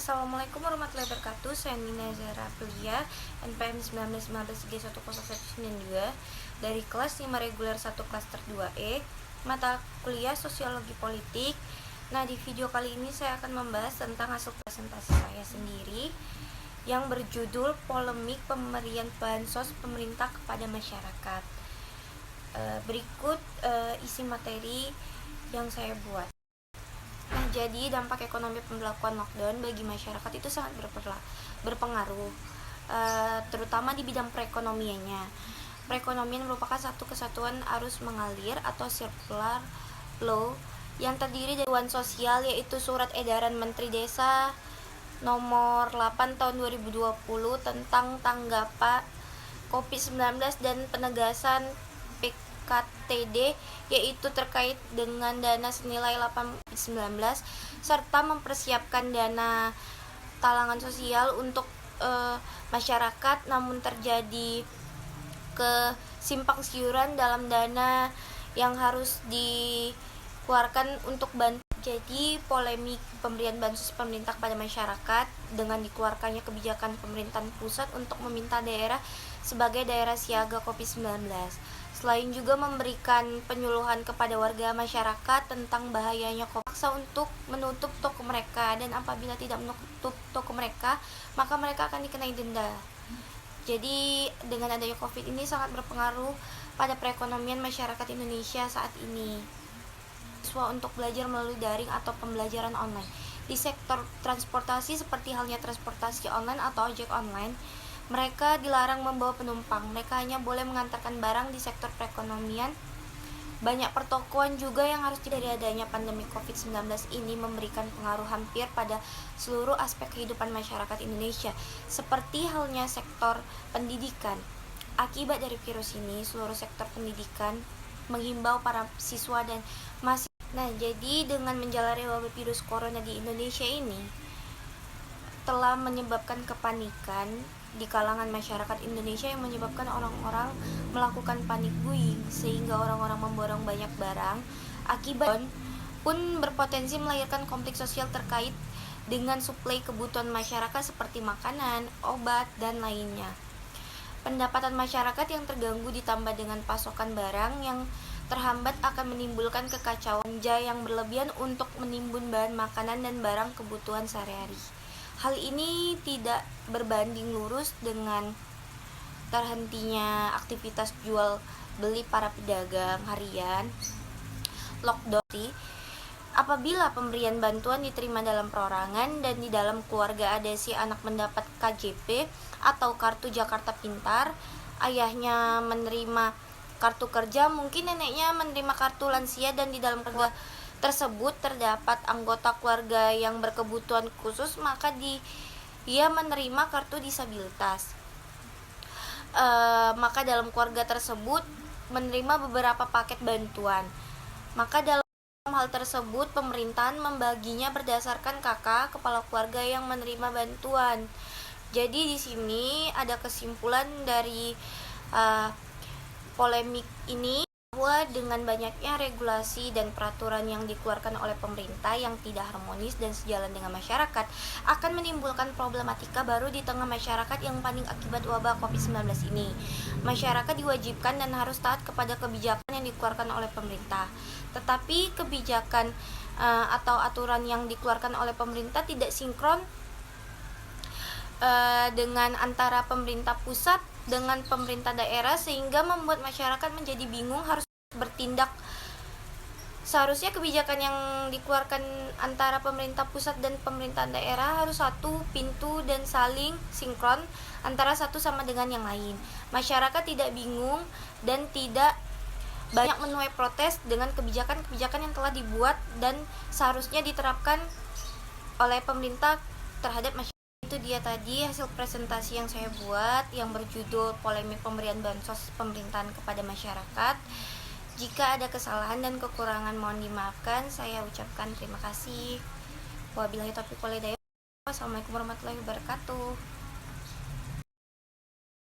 Assalamualaikum warahmatullahi wabarakatuh. Saya Nina Zahra Aprilia, NPM 1915G10192 dari kelas 5 reguler 1 klaster 2E, mata kuliah Sosiologi Politik. Nah, di video kali ini saya akan membahas tentang hasil presentasi saya sendiri yang berjudul Polemik Pemberian Bansos Pemerintah kepada Masyarakat. Berikut isi materi yang saya buat. Nah, jadi dampak ekonomi pemberlakuan lockdown bagi masyarakat itu sangat berpengaruh, terutama di bidang perekonomiannya. Perekonomian merupakan satu kesatuan arus mengalir atau circular flow yang terdiri dari bantuan sosial, yaitu Surat Edaran Menteri Desa nomor 8 tahun 2020 tentang tanggapan COVID-19 dan penegasan PKTD, yaitu terkait dengan dana senilai 8/19 serta mempersiapkan dana talangan sosial untuk masyarakat, namun terjadi kesimpang siuran dalam dana yang harus dikeluarkan untuk bantu. Jadi polemik pemberian bansos pemerintah kepada masyarakat dengan dikeluarkannya kebijakan pemerintahan pusat untuk meminta daerah sebagai daerah siaga COVID-19. Selain juga memberikan penyuluhan kepada warga masyarakat tentang bahayanya paksa untuk menutup toko mereka, dan apabila tidak menutup toko mereka, maka mereka akan dikenai denda. Jadi dengan adanya COVID ini sangat berpengaruh pada perekonomian masyarakat Indonesia saat ini. Siswa untuk belajar melalui daring atau pembelajaran online. Di sektor transportasi seperti halnya transportasi online atau ojek online, mereka dilarang membawa penumpang. Mereka hanya boleh mengantarkan barang. Di sektor perekonomian, banyak pertokoan juga yang harus dari adanya pandemi COVID-19 ini memberikan pengaruh hampir pada seluruh aspek kehidupan masyarakat Indonesia, seperti halnya sektor pendidikan. Akibat dari virus ini, seluruh sektor pendidikan menghimbau para siswa dan mahasiswa. Nah, jadi dengan menjalani wabah virus corona di Indonesia ini telah menyebabkan kepanikan di kalangan masyarakat Indonesia yang menyebabkan orang-orang melakukan panik buying, sehingga orang-orang memborong banyak barang. Akibat pun berpotensi melahirkan konflik sosial terkait dengan suplai kebutuhan masyarakat seperti makanan, obat, dan lainnya. Pendapatan masyarakat yang terganggu ditambah dengan pasokan barang yang terhambat akan menimbulkan kekacauan yang berlebihan untuk menimbun bahan makanan dan barang kebutuhan sehari-hari. Hal ini tidak berbanding lurus dengan terhentinya aktivitas jual beli para pedagang harian. Lockdown apabila pemberian bantuan diterima dalam perorangan dan di dalam keluarga ada si anak mendapat KJP atau kartu Jakarta Pintar, ayahnya menerima kartu kerja, mungkin neneknya menerima kartu lansia, dan di dalam keluarga tersebut terdapat anggota keluarga yang berkebutuhan khusus, maka dia menerima kartu disabilitas. Maka dalam keluarga tersebut menerima beberapa paket bantuan. Maka dalam hal tersebut pemerintahan membaginya berdasarkan kakak kepala keluarga yang menerima bantuan. Jadi di sini ada kesimpulan dari polemik ini bahwa dengan banyaknya regulasi dan peraturan yang dikeluarkan oleh pemerintah yang tidak harmonis dan sejalan dengan masyarakat akan menimbulkan problematika baru di tengah masyarakat yang panik akibat wabah COVID-19 ini. Masyarakat diwajibkan dan harus taat kepada kebijakan yang dikeluarkan oleh pemerintah. Tetapi kebijakan atau aturan yang dikeluarkan oleh pemerintah tidak sinkron dengan antara pemerintah pusat dengan pemerintah daerah, sehingga membuat masyarakat menjadi bingung harus bertindak. Seharusnya kebijakan yang dikeluarkan antara pemerintah pusat dan pemerintah daerah harus satu pintu dan saling sinkron antara satu sama dengan yang lain. Masyarakat tidak bingung dan tidak banyak menuai protes dengan kebijakan-kebijakan yang telah dibuat dan seharusnya diterapkan oleh pemerintah terhadap masyarakat. Itu dia tadi hasil presentasi yang saya buat yang berjudul Polemik Pemberian Bansos Pemerintahan kepada Masyarakat. Jika ada kesalahan dan kekurangan mohon dimaafkan. Saya ucapkan terima kasih. Wabillahi taufiq wal hidayah. Wassalamualaikum warahmatullahi wabarakatuh.